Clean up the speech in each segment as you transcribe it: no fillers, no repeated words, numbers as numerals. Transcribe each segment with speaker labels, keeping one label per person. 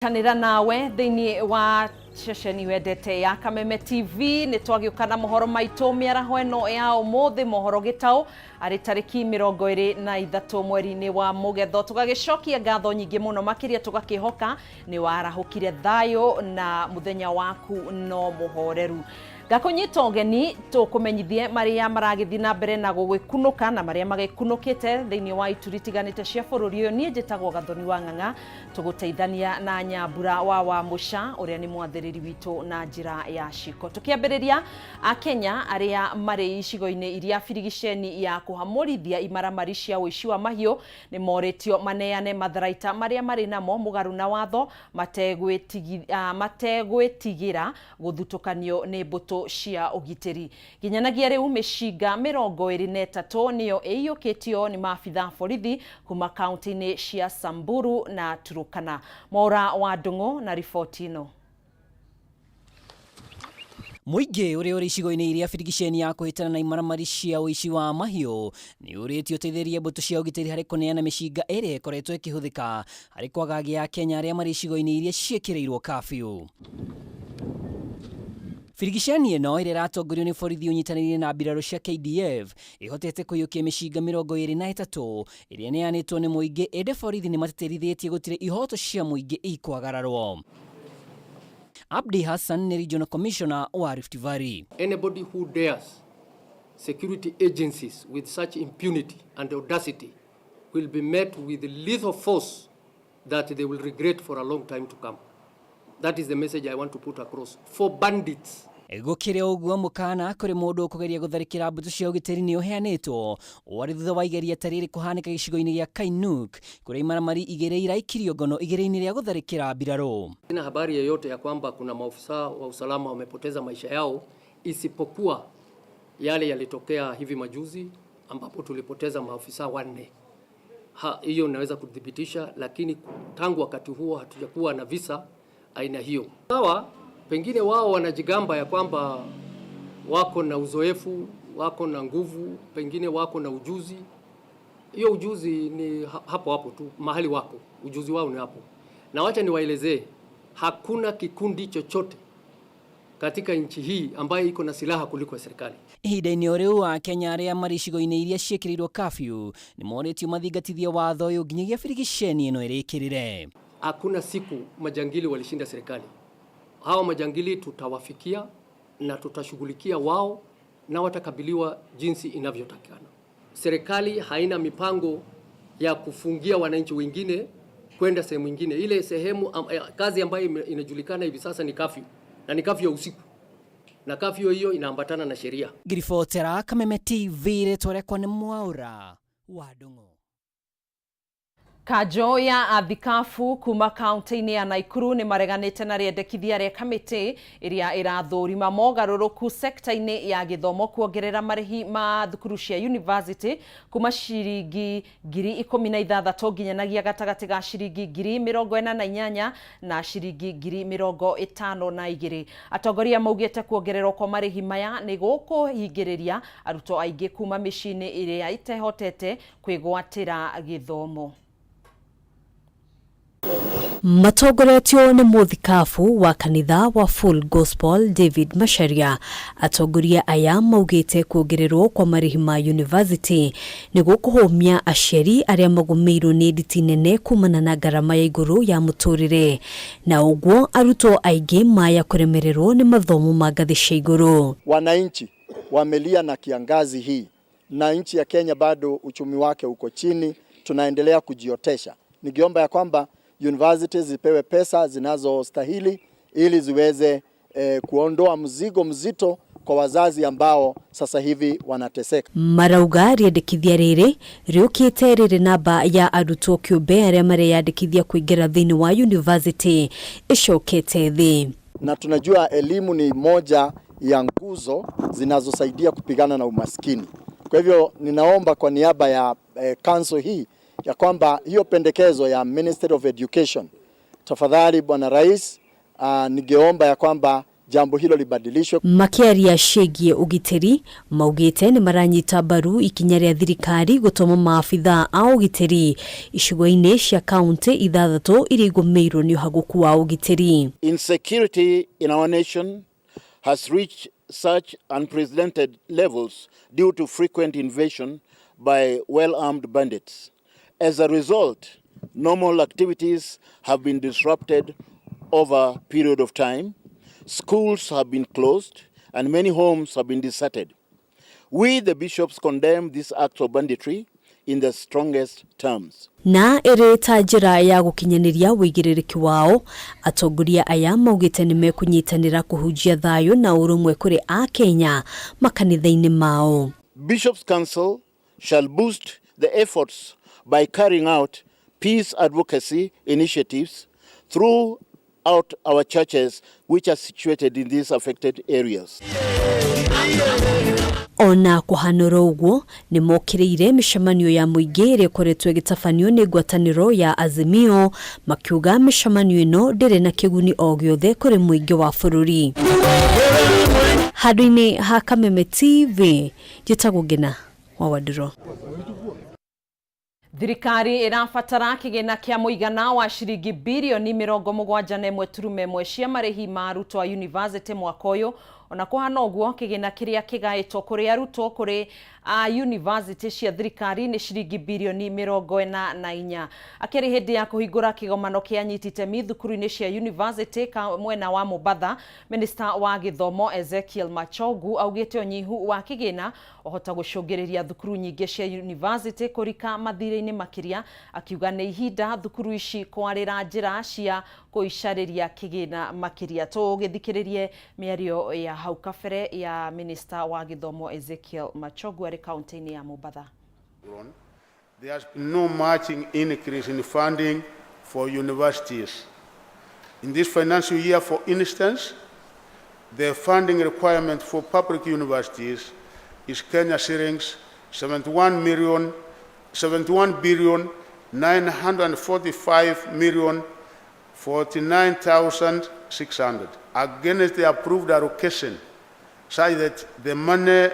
Speaker 1: Tanira nawe thini wa ceceni wendete ya Kameme TV ni twagiukana mohoro maito miaraho eno ya umuthi mohoro Gitau ari tariki 23 mweri-ini wa Mugetho tugagicokia ngatho nyingi muno makiria tugakihoka ni warahukire thayo na muthenya waku no muhoreru. Gakunyita ugeni tukumenyithie maria maragithii na mbere na gugikunuka na maria magikunukite thiini wa ituritiganite cia bururi uyu nie njitagwo Gathoni wa Ng'ang'a tuguteithania na Nyambura wa Musha uria ni mwathiriri witu na njira ya ciko. Tukiambiriria Akenya aria mari icigo-ini iria birigiceni ya kuhamurithia imaramari cia uici wa mahiu ni moritio maneane matharaita maria mari namo mugaru na watho mategwitigira guthutukanio ni mbuto cia ugiteri. Ginyanagia riu mishinga 23 niyo iyukitio ni maabitha borithi kuma kaunti-ini cia Samburu na Turukana. Mora wa Ndung'u na riboti ino.
Speaker 2: Muingi uri icigo-ini iria birigiceni ya kuhitana na imaramari cia uici wa mahiu ni uritio teithĩrĩrie mbuto cia ugiteri hari kuneana mishinga ĩrĩa ĩkoretwo ĩkĩhũthĩka hari kwagagia Akenya aria mari icigo-ini iria ciĩkĩrĩirwo curfew. Birigiceni ĩno ĩrĩa ĩratongorio nĩ borithi ũnyitanĩire na mbirarũ cia KDF ĩhotete kũiyũkia mishinga 23 ĩrĩa nĩyanĩtwo nĩ mũingĩ ĩndĩ borithi nĩmateterithĩtie gũtirĩ ihoto cia mũingĩ ikwagararwo. Abdi Hassan ni Regional Commissioner wa Rift Valley.
Speaker 3: Anybody who dares security agencies with such impunity and audacity will be met with lethal force that they will regret for a long time to come. That is the message I want to put across. For bandits.
Speaker 2: Gukire uguo mukana kuri mundu kugeria gutharikira mbuto cia ugiteri ni uheanitwo wari thutha wa igeria tariri kuhanika gicigo-ini gia Kainuk kuri imaramari igere iraikirio ngono igere-ini ria gutharikira mbirarũ.
Speaker 3: Sina habari yoyote ya kwamba kuna maofisa wa usalama wamepoteza maisha yao isipokuwa yale yalitokea hivi majuzi ambapo tulipoteza maofisa 4. Hiyo naweza kudhibitisha, lakini tangu wakati huo hatujakuwa na visa aina hiyo. Sawa, pengine wao wanajigamba ya kwamba wako na uzoefu, wako na nguvu, pengine wako na ujuzi. Hiyo ujuzi ni hapo tu, mahali wako. Ujuzi wao ni hapo. Na wacha niwaelezee, hakuna kikundi chochote katika nchi hii ambayo iko na silaha kuliko serikali.
Speaker 2: Ihinda-inĩ riu Akenya aria mari icigo-ini iria ciĩkĩrĩirwo curfew ni moritio mathingatithia watho uyu nginyagia birigiceni ĩno ĩrĩkĩrĩre.
Speaker 3: Hakuna siku majangili walishinda serikali. Hawa majangili tutawafikia na tutashughulikia wao na watakabiliwa jinsi inavyotakikana. Serikali haina mipango ya kufungia wananchi wengine kwenda sehemu nyingine. Ile sehemu kazi ambayo inajulikana hivi sasa ni curfew, na ni curfew ya usiku. Na curfew hiyo inaambatana na sheria.
Speaker 2: Giribotera Kameme TV retwarekwa ni Mwaura wa Ndung'u.
Speaker 1: Kajo ya athikabu kuma kaunti-ini ya Naikuru ni mareganite na riendekithia ria kamiti iria irathũrima mogarũrũku sekta-ini ya githomo kuongerera marihi ma thukuru cia university kuma ciringi 16,000 nginyanagia gatagati ga ciringi 48,000 na ciringi 52,000. Atongoria maugite kuongererwo kwa marihi maya ni gũkũhingĩrĩria arutwo aingĩ kuma mĩciĩ-inĩ iria itehotete kwĩgwatĩra gĩthomo.
Speaker 4: Matongoretio ni muthikabu wa kanitha wa Full Gospel David Macharia. Atongoria aya maugite kuongererwo kwa marihi ma university ni gukuhumia aciari aria magumirwo ni nditi nene kumana na garama ya iguru ya muturire, na uguo arutwo aingĩ maya kuremererwo ni mathomo ma ngathĩ cia iguru.
Speaker 5: Wananchi wamelia na kiangazi hii, na nchi ya Kenya bado uchumi wake uko chini, tunaendelea kujiotesha. Ningeomba ya kwamba universities zipewe pesa zinazostahili ili ziweze kuondoa mzigo mzito kwa wazazi ambao sasa hivi wanateseka.
Speaker 4: Marauga riendekithia riri riukite riri namba ya arutwo kiumbe aria mareyandikithia kuingira thĩinĩ wa university icokete thĩ.
Speaker 5: Na tunajua elimu ni moja ya nguzo zinazosaidia kupigana na umaskini. Kwa hivyo ninaomba kwa niaba ya council hii ya kwamba hiyo pendekezo ya Ministry of Education, tafadhali Bwana Rais, ningeomba ya kwamba jambo hilo libadilishwe.
Speaker 4: Makiaria ciĩgiĩ ũgitĩri maugĩte nĩ maranyita mbaru ikinya rĩa thirikari gũtũma maabithaa a ũgitĩri icigo-inĩ cia kaunti ithathatũ iria igũmĩirwo nĩ ũhagũku wa ũgitĩri.
Speaker 6: Insecurity in our nation has reached such unprecedented levels due to frequent invasion by well-armed bandits. As a result, normal activities have been disrupted over a period of time. Schools have been closed and many homes have been deserted. We, the bishops, condemn this act of banditry in the strongest terms.
Speaker 4: Na ĩrĩ ta njĩra ya gũkinyanĩria wĩigĩrĩrĩki wao, atongoria aya maugĩte nĩ mekũnyitanĩra kũhunjia thayũ na ũrũmwe kũrĩ a Kenya makanitha-inĩ mao.
Speaker 6: Bishops' Council shall boost the efforts by carrying out peace advocacy initiatives throughout our churches which are situated in these affected areas.
Speaker 4: Ona kũhanũra ũguo nĩ mokĩrĩire mĩcemanio ya mũingĩ ĩrĩa ĩkoretwo ĩgĩtabanio nĩ ngwatanĩro ya Azimio, makiuga mĩcemanio ĩno ndĩrĩ na kĩguni o gĩothe kũrĩ mũingĩ wa bũrũri. Handũ-inĩ ha Kameme TV, njĩtagwo Ngina wa Waduro.
Speaker 1: Thirikari ĩrabatara kĩgĩna kĩa mũigana wa ciringi birioni 71.1 cia marĩhi ma arutwo a university mwaka ũyũ. Ona kũhana ũguo kĩgĩna kĩrĩa kĩgaĩtwo kũrĩ arutwo kũrĩ a university cia thirikari nĩ ciringi birioni 44. Akĩrĩ hĩndĩ ya kũhingũra kĩgomano kĩa anyititemi thukuru-inĩ cia university mwena wa Mombasa, Minister wa Gĩthomo Ezekiel Machogu augĩte ũnyihu wa kĩgĩna ũhota gũcũngĩrĩria thukuru nyingĩ cia university kũrika mathirĩ-inĩ makĩria, akiuga nĩ ihinda thukuru ici kwarĩra njĩra cia kũicarĩria kĩgĩna makĩria. Tũgĩthikĩrĩrie mĩario ya hau kabere ya Minister wa Gĩthomo Ezekiel Machogu arĩ kaunti-inĩ ya Mombasa.
Speaker 7: There has been no matching increase in funding for universities. In this financial year, for instance, the funding requirement for public universities is Kenya shillings 71 billion 945 million 49,600 against the approved allocation, such that the money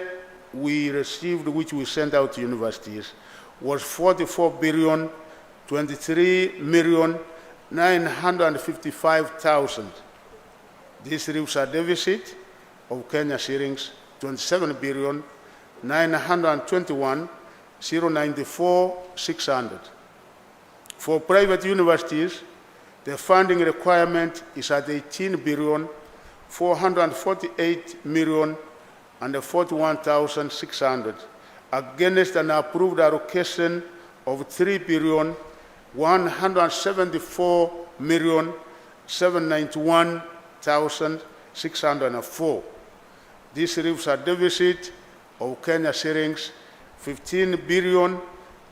Speaker 7: we received, which we sent out to universities, was 44 billion 23 million 955,000. This leaves a deficit of Kenya shillings 27 billion 921 094 600. For private universities, the funding requirement is at 18 billion 448 million and 41,600 against an approved allocation of 3 billion 174 million 791,604. This leaves a deficit of Kenya shillings 15 billion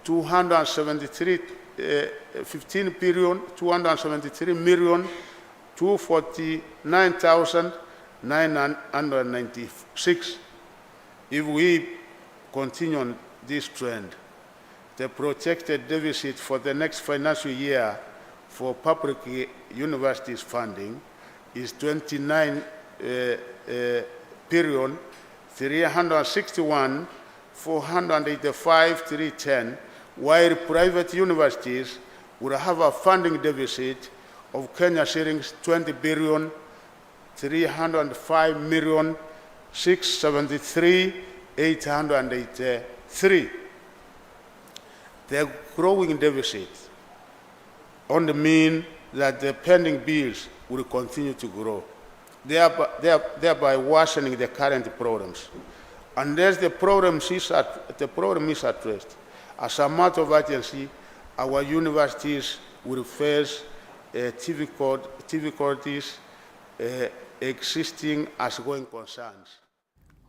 Speaker 7: 273 million 249,996. If we continue on this trend, the projected deficit for the next financial year for public universities funding is 29 billion 361 485 310, while private universities will have a funding deficit of Kenya shillings 20 billion 305 million 673 883. The growing deficit only means that the pending bills will continue to grow, thereby worsening the current problems. Unless the problem is addressed as a matter of urgency, our universities will face difficulties existing as going concerns.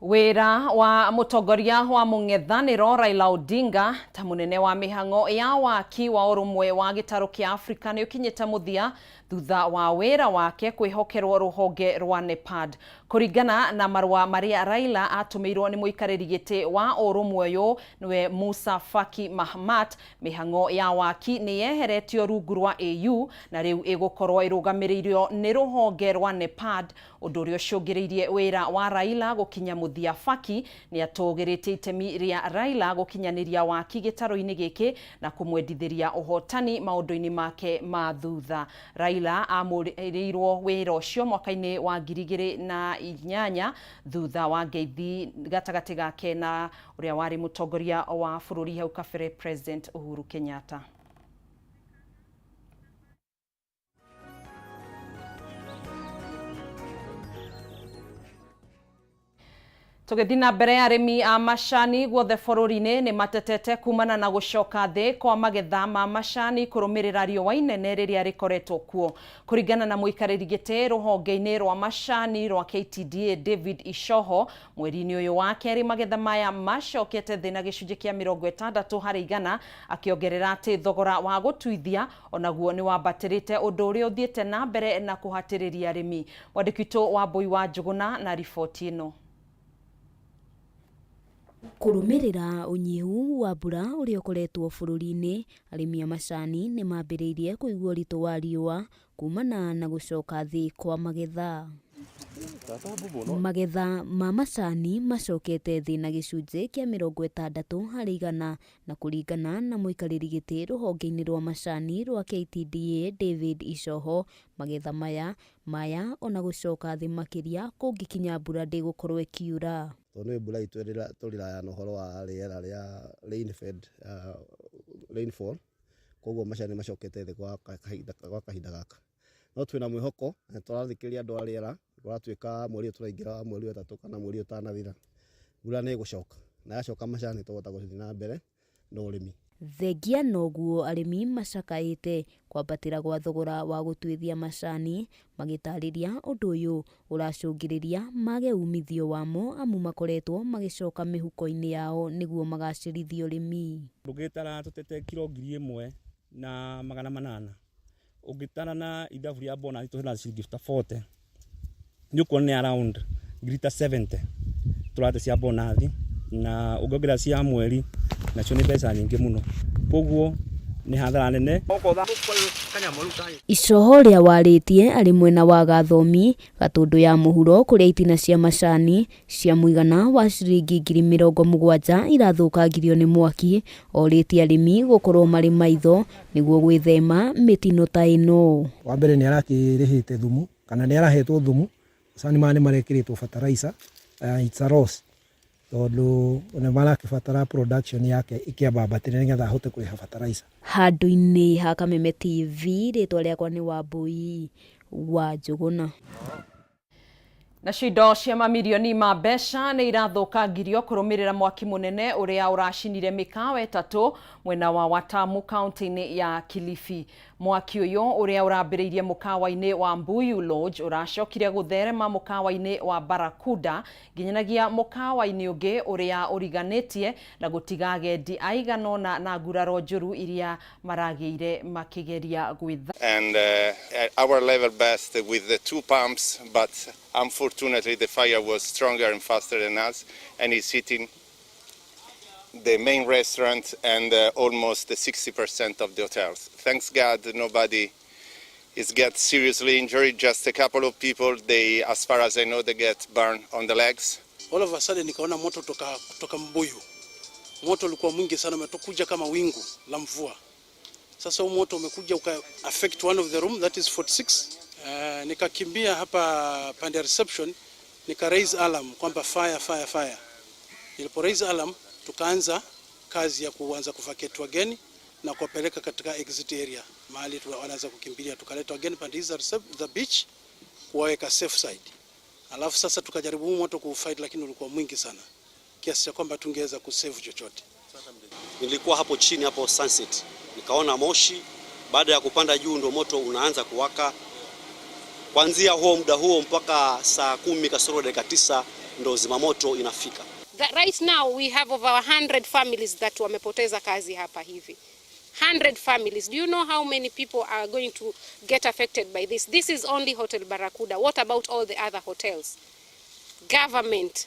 Speaker 1: Wira wa mutongoria wa mung'ethaniro Raila Odinga ta munene wa mihango ya waki wa urumwe wa gitaro kia Afrika ni ukinyite muthia thutha wa wira wake kwihokerwo ruhonge rwa NEPAD. Kuringana na marua maria Raila atumirwo ni muikariri giti wa urumwe uyu niwe Musa Faki Mahamat, mihango ya waki ni yeheretio rungu rwa AU na riu igukorwo irugamirirwo ni ruhonge rwa NEPAD. Undu uria ucungiriirie wira wa Raila gukinya muthia. Faki ni atogirite itemi ria Raila gukinyaniria waki gitaro-ini giki na kumwendithiria uhotani maundu-ini make ma thutha. Raila amuririrwo wira ucio mwaka-ini wa 2008 thutha wa ngeithi gatagati gake na uria wari mutongoria wa bururi hau kabere President Uhuru Kenyatta. Tugithina mbere arimi a macani guothe bururi-ini ni matetete kumana na gucoka thi kwa magetha ma macani kurumirira riua inene riria rikoretwo kuo. Kuringana na muikariri giti ruhonge-ini rwa macani rwa KTDA David Ishoho, mweri-ini uyu wa keri magetha maya macokete thi na gicunji kia 60% akiongerera ati thogora wa gutuithia onaguo ni wambatirite undu uria uthiite na mbere na kuhatiriria arimi. Wandikito wa Boi wa Njuguna na riboti ino.
Speaker 4: Kurumirira unyihu wa mbura uria ukoretwo bururi-ini, arimi a macani ni mambiriirie kuigua uritu wa riua kumana na gucoka thi kwa magetha. Magetha ma macani macokete thi na gicunji kia 60% na kuringana na muikariri giti ruhonge-ini rwa macani rwa KTDA David Ishoho, magetha maya ona gucoka thi makiria kungikinya mbura ndigukorwo ikiura.
Speaker 8: Tone mbura itwerera turira na uhoro wa riera ria rainfall, koguo macani macokete thi kwa kahinda gaka. No twina mwihoko na turathikiria andu a riera turatuika mweri turaingira mweri wa 3 kana mweri utanathira mbura ni gucoka na yacoka macani tugota guthii na mbere na urimi.
Speaker 4: Thengia noguo arimi macakaite kwambatira gwa thogora wa gutuithia macani, magitariria undu uyu uracungiriria mage umithio wamo amu makoretwo magicoka mihuko-ini yao niguo magacirithia urimi.
Speaker 9: Ndugitara tutete kilo 1,000 na 800. Ugitara na ithabu ria bona tuhena ciringi 40. Nyuko ni around grita 70. Turate cia bonathi na ugogera cia mweri na cio ni mbeca nyingi muno. Koguo ni hathara nene.
Speaker 4: Ishoho ria waritie ari mwena wa gathomi gatundu ya Mohoro kuria itina cia macani cia muigana wa ciringi 70,000 irathukangirio ni mwaki, oritie arimi gukorwo mari maitho niguo gwithema mitino ta ino.
Speaker 10: Wa mbere ni arakirihite thumu kana ni arahetwo thumu, macani mane marekiritwo fertilizer, it's a loss. Tondu ona marakibatara production yake ikiambambatire nigetha ahote kuriha fertilizer.
Speaker 4: Handu-ini ha Kameme TV, ritwa riakwa ni Wambui wa Njuguna.
Speaker 1: Nacio indo cia mamirioni ma mbeca ni irathukangirio kurumirira mwaki munene uria uracinire mikawa etatu mwena wa Watamu kaunti-ini ya Kilifi. Mwaki uyu uria urambiriirie mukawa-ini wa Mbuyu Lodge uracokire gutherema mukawa-ini wa Barakuda nginyanagia mukawa-ini ungi uria uriganitie na gutiga agendi aiganona na nguraro njuru iria marageire makigeria gwitha.
Speaker 11: And our level best with the 2 pumps, but unfortunately the fire was stronger and faster than us and is hitting the main restaurant and almost 60% of the hotels. Thanks God nobody is get seriously injured, just a couple of people, they, as far as I know, they get burned on the legs.
Speaker 12: All of a sudden nikaona moto kutoka Mbuyu. Moto ulikuwa mwingi sana, umetokuja kama wingu la mvua. Sasa huu moto umekuja uka affect one of the room, that is 46. Nikakimbia hapa pande reception, nika raise alarm kwamba fire. Nilipo raise alarm tukaanza kazi ya kuanza kuvacate wageni na kuwapeleka katika exit area mahali wanaanza kukimbilia, tukaleta wageni pande hizo the beach kuwaweka safe side. Alafu sasa tukajaribu moto kufight, lakini ulikuwa mwingi sana kiasi cha kwamba tungeweza kusave chochote.
Speaker 13: Nilikuwa hapo chini hapo Sunset, nikaona moshi. Baada ya kupanda juu ndo moto unaanza kuwaka. Kuanzia huo muda huo mpaka saa 10 kasoro dakika 9 ndo zimamoto inafika.
Speaker 14: Right now we have over 100 families that wamepoteza kazi hapa hivi. 100 families. Do you know how many people are going to get affected by this? This is only Hotel Barracuda. What about all the other hotels? Government,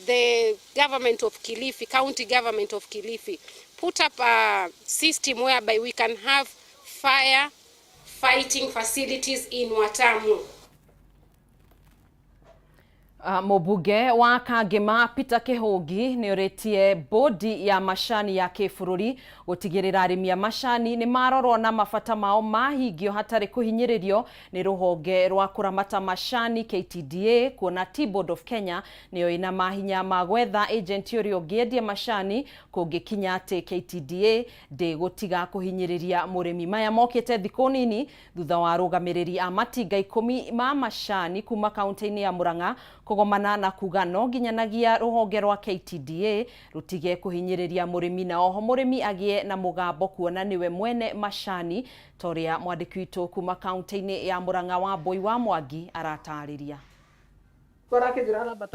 Speaker 14: the government of Kilifi, county government of Kilifi, put up a system whereby we can have fire fighting facilities in Watamu.
Speaker 1: Mũmbunge wa Kangema Peter Kĩhũngi nĩ ũrĩtie bodi ya macani ya kĩbũrũri gũtigĩrĩra arĩmi a macani nĩ marorwo na mabata mao mahingio hatarĩ kũhinyĩrĩrio nĩ rũhonge rwa kũramata macani KTDA, kuona Tea Board of Kenya nĩyo ĩna mahinya ma gwetha agent ũrĩa ũngĩendia macani kũngĩkinya atĩ KTDA ndĩgũtiga kũhinyĩrĩria mũrĩmi. Maya mokĩte thikũ nini thutha wa arũgamĩrĩri a matinga 10 ma macani kuma kaunti-inĩ ya Murang'a kũgomana na kuga no nginyanagia rũhonge rwa KTDA rutige kũhinyĩrĩria mũrĩmi, na oho mũrĩmi agĩe na mũgambo kuona niwe mwene macani, toria mwandĩki witũ kuma kaunti-inĩ ya Murang'a wa Boi wa Mwangi aratarĩria.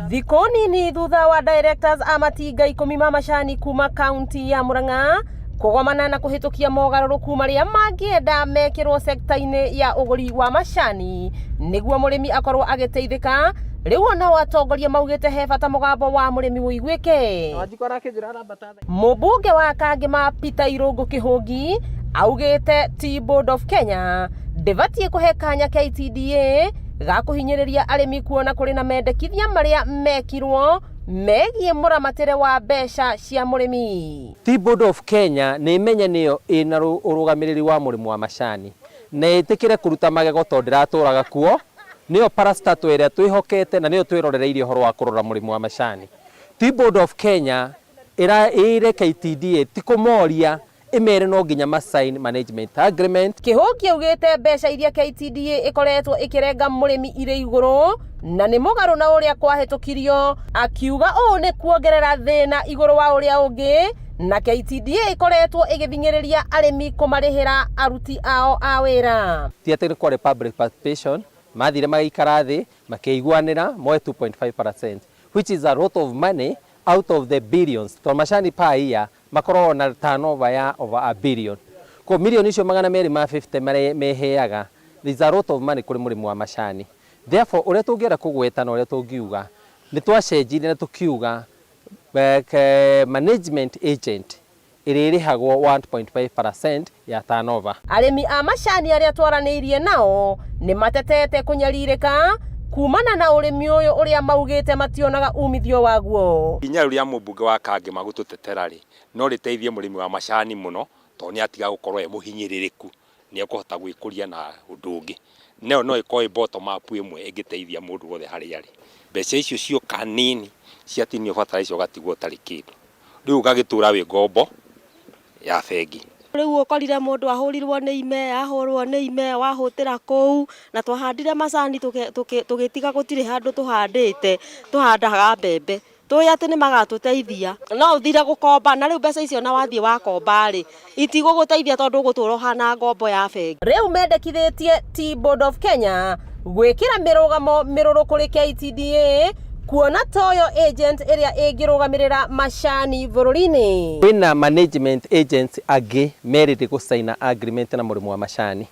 Speaker 15: Thikũ nini thutha wa directors a matinga 10 ma macani kuma kaunti ya Murang'a kũgomana na kũhĩtũkia mogarũrũku marĩa mangĩenda mekĩrwo sekta-inĩ ya ũgũri wa macani nĩguo mũrĩmi akorwo agĩteithĩka, rĩu ona atongoria maugĩte he bata mũgambo wa mũrĩmi ũiguĩke. Mũmbunge wa Kangema Peter Kĩhũngi augĩte Tea Board of Kenya ndĩbatiĩ kũhe kanya KTDA ga kũhinyĩrĩria arĩmi kuona kũrĩ na mendekithia marĩa mekirwo megiĩ mũramatĩre wa mbeca cia mũrĩmi.
Speaker 16: Tea Board of Kenya nĩ menye nĩyo ĩna ũrũgamĩrĩri wa mũrĩmi wa macani na ĩtĩkĩre kũruta magego tondũ ndĩratũraga kuo, nĩyo parastato ĩrĩa twĩhokete na nĩyo twĩrorereirie ũhoro wa kũrora mũrĩmi wa macani. Tea Board of Kenya ĩre KTDA ti kũmoria imere no nginya masign management agreement.
Speaker 15: Kĩhũngi augĩte mbeca iria KTDA ĩkoretwo ĩkĩrenga mũrĩmi irĩ igũrũ na nĩ mũgarũ na ũrĩa kwahĩtũkirio, akiuga ũũ nĩ kuongerera thĩna igũrũ wa ũrĩa ũngĩ, na KTDA ĩkoretwo ĩgĩthing'ĩrĩria arĩmi kũmarĩhĩra aruti ao a wĩra.
Speaker 16: Ti atĩ nĩ kwarĩ public participation, mathire magĩikara thĩ makĩiguanĩra moe 2.5%, which is a lot of money out of the billions. Tondũ macani per year makoragwo na turnover ya over a billion. Kwa milioni icio 250 marĩa meheaga, there's a lot of money kũrĩ mũrĩmi wa macani. Therefore ũrĩa tũngĩenda kũgweta na ũrĩa tũngiuga nĩ twacenjirie na tũkiuga management agent ĩrĩrĩhagwo 1.5% ya turnover.
Speaker 15: Arĩmi a macani arĩa twaranĩirie nao nĩ matetete kũnyarirĩka kumana na ũrĩmi ũyũ ũrĩa maugĩte mationaga umithio waguo.
Speaker 17: Inya rĩrĩa mũmbunge wa Kangema gũtũtetera rĩ no rĩteithie mũrĩmi wa macani mũno, tondũ nĩ atiga gũkorwo e mũhinyĩrĩrĩku, nĩ ekũhota gwĩkũria na ũndũ ũngĩ. No ĩkorwo bottom up ĩmwe ĩngĩteithia mũndũ wothe harĩa arĩ. Mbeca icio cioka nini ciatinio bataraitha ũgatigwo ũtarĩ kĩndũ, rĩu ũgagĩtũra wĩ ngombo ya bengi.
Speaker 15: Rĩu ũkorire mũndũ ahũrirwo nĩ ime, ahũrwo nĩ ime, wahũtĩra kũu na twahandire macani tũgĩtiga gũtirĩ handũ tũhandĩte, tũhandaga mbembe tũĩ atĩ nĩ magatũteithia, no ũthire gũkomba na rĩu mbeca icio na wathiĩ wakomba rĩ itigũgũteithia tondũ ũgũtũra ũhana ngombo ya bengi. Rĩu mendekithĩtie Tea Board of Kenya gwĩkĩra mĩrũgamo mĩrũrũ kũrĩ KTDA kuona toyo agent ĩrĩa ĩngĩrũgamĩrĩra macani bũrũri-inĩ.
Speaker 16: Kwĩna management agents angĩ merĩte gũsaina agreement na mũrĩmi wa macani,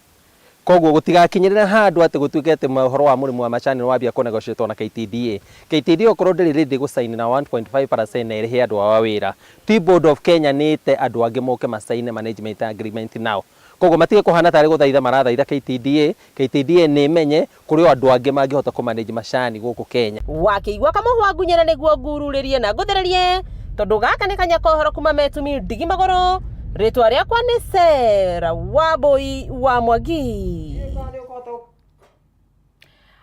Speaker 16: koguo gũtigakinyĩrĩra handũ atĩ gũtuĩkĩte ũhoro wa mũrĩmi wa macani nĩ wambia kũnegotiate na KTDA. KTDA okorwo ndĩrĩ ready gũsaini na 1.5% na ĩrĩhe andũ ao wĩra, Tea Board of Kenya nĩte andũ angĩ moke masaine management agreement nao. Koguo matige kũhana tarĩ gũthaitha marathaitha KTDA nĩ menye kũrĩ andũ angĩ mangĩhota kũmanage macani gũkũ Kenya.
Speaker 15: Wakĩigua kamũhwa ngunyere nĩguo ngururĩrie na ngũthererie tondũ gaka nĩ kanya kohoro kuma metumi ndigi magoro, rĩtwa rĩakwa nĩ Sera wa Boi wa Mwangi.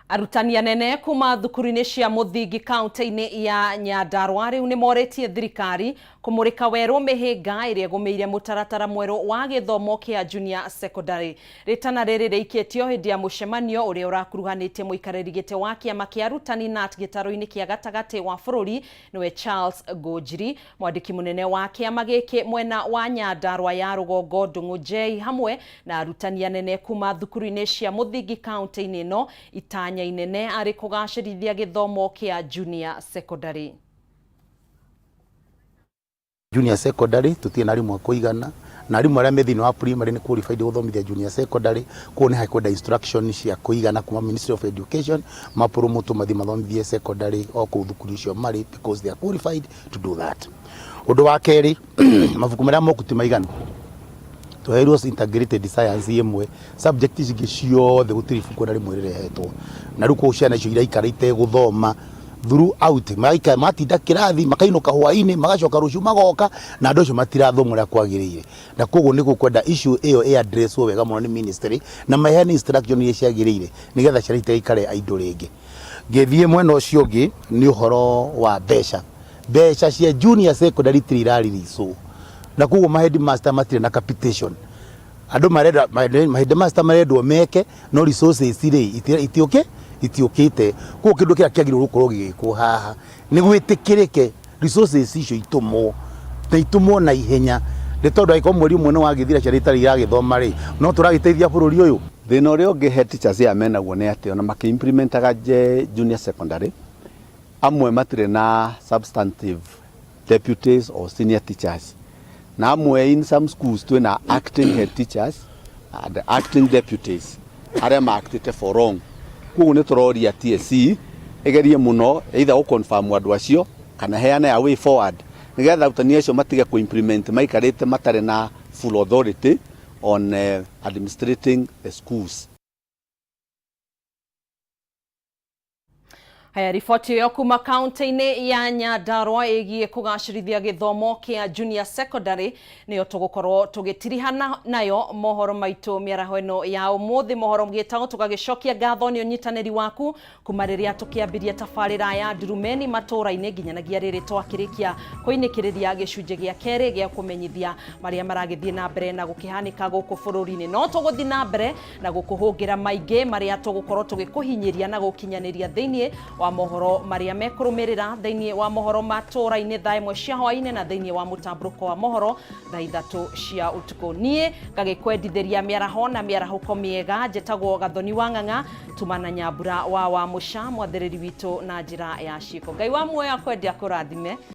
Speaker 1: Arutani anene kuma thukuru-inĩ cia mũthingi kaunti-inĩ ya Nyandarua rĩu nĩ morĩtie thirikari kumurika werũ mĩhĩnga ĩrĩa ĩgũmĩire mũtaratara mwerũ wa gĩthomo kĩa junior secondary. Ritana rĩrĩ rĩikĩtio hĩndĩ ya mũcemanio ũrĩa ũrakuruhanĩtie mũikarĩri gĩtĩ wa kĩama kĩa arutani NAT gĩtarũ-inĩ kĩa gatagatĩ wa bũrũri nĩwe Charles Ngũnjiri, mwandĩki mũnene wa kĩama gĩkĩ mwena wa Nyandarua ya rũgongo Ndung'u J hamwe na arutani anene kuma thukuru-inĩ cia mũthingi kaunti-inĩ ĩno itanya inene arĩ kũgacĩrithia gĩthomo kĩa junior secondary.
Speaker 18: Junior secondary tutie na arimũ kũigana na arimũ arĩa me thĩinĩ wa primary nĩ qualified gũthomithia junior secondary kuo nĩ hakwenda instruction cia kũigana kuma Ministry of Education mapromote mathi mathomithie secondary o kũu thukuru icio marĩ because they are qualified to do that. Ũndũ wa kerĩ mabuku marĩa mokuti maigana tũheirwo integrated science ĩmwe subject ingĩ ciothe gũtirĩ ibuku na rĩmwe rĩrehetwo na rĩu kũu ciana icio iraikara gũthoma throughout matinda kĩrathi makainũka hwainĩ magacoka rũciũ magoka na andũ acio matirathoma ũrĩa kwagĩrĩire na koguo nĩ gũkwenda issue ĩyo address wega mũno nĩ ministry na maheane instruction iria ciagĩrĩire nĩgetha ciana itigaikare idle rĩngĩ. Ngĩthiĩ mwena ũcio ũngĩ nĩ ũhoro wa mbeca cia junior secondary tiraririso na koguo ma headmaster matirĩ na capitation andũ marenda ma headmaster marendwo meke no resources irĩ itiũkĩte koguo kĩndũ kĩrĩa kĩagĩrĩirwo gũkorwo gĩgĩkwo haha nĩ gwĩtĩkĩrĩke resources icio itumwo na ihenya nĩ tondũ angĩkorwo mweri ũmwe nĩ wagĩthira ciana itarĩ iragĩthoma rĩ no tũragĩteithia bũrũri ũyũ.
Speaker 19: Thĩna ũrĩa ũngĩ he teachers aya menaguo nĩ atĩ ona makĩimplementaga junior secondary amwe matirĩ na substantive deputies or senior teachers na amwe in some schools twĩna acting head teachers and acting deputies arĩa maactĩte for long. Koguo nĩ tũroria TSC ĩgerie mũno either gũconfirm andũ acio kana heane a way forward nĩgetha arutani acio matige kũ-implement maikarĩte matarĩ na full authority on administrating the schools.
Speaker 1: Haya, riboti yo kuma kaunti-inĩ ya Nyandarua ĩgiĩ kũgacĩrithia gĩthomo kĩa junior secondary nĩyo tũgũkorwo tũgĩtirihana nayo mohoro maitũ mĩaraho ĩno ya ũmũthĩ. Mohoro Gitau tũgagĩcokia ngatho nĩ ũnyitanĩri waku kuma rĩrĩa tũkĩambĩria tabarĩra ya ndurumeni matũra-inĩ nginyanagia rĩrĩ twakĩrĩkia kũinĩkĩrĩria gĩcunjĩ gĩa kerĩ gĩa kũmenyithia marĩa maragĩthiĩ na mbere na gũkĩhanĩka gũkũ bũrũri-inĩ. No tũgũthiĩ na mbere na gũkũhũngĩra maingĩ marĩa tũgũkorwo tũgĩkũhinyĩria na gũkinyanĩria thĩinĩ wa mohoro marĩa mekũrũmĩrĩra thĩinĩ wa mohoro matũra-inĩ thaa ĩmwe cia hwainĩ na thĩinĩ wa mũtambũrũko wa mohoro thaa ithatũ cia ũtukũ. Niĩ ngagĩkwendithĩria mĩaraho na mĩarahũko mĩega njĩtagwo Gathoni wa Ng'ang'a tumana Nyambura wa Mũca mwathĩrĩri witũ na njĩra ya ciĩko. Ngai wa muoyo akwendia kũrathime.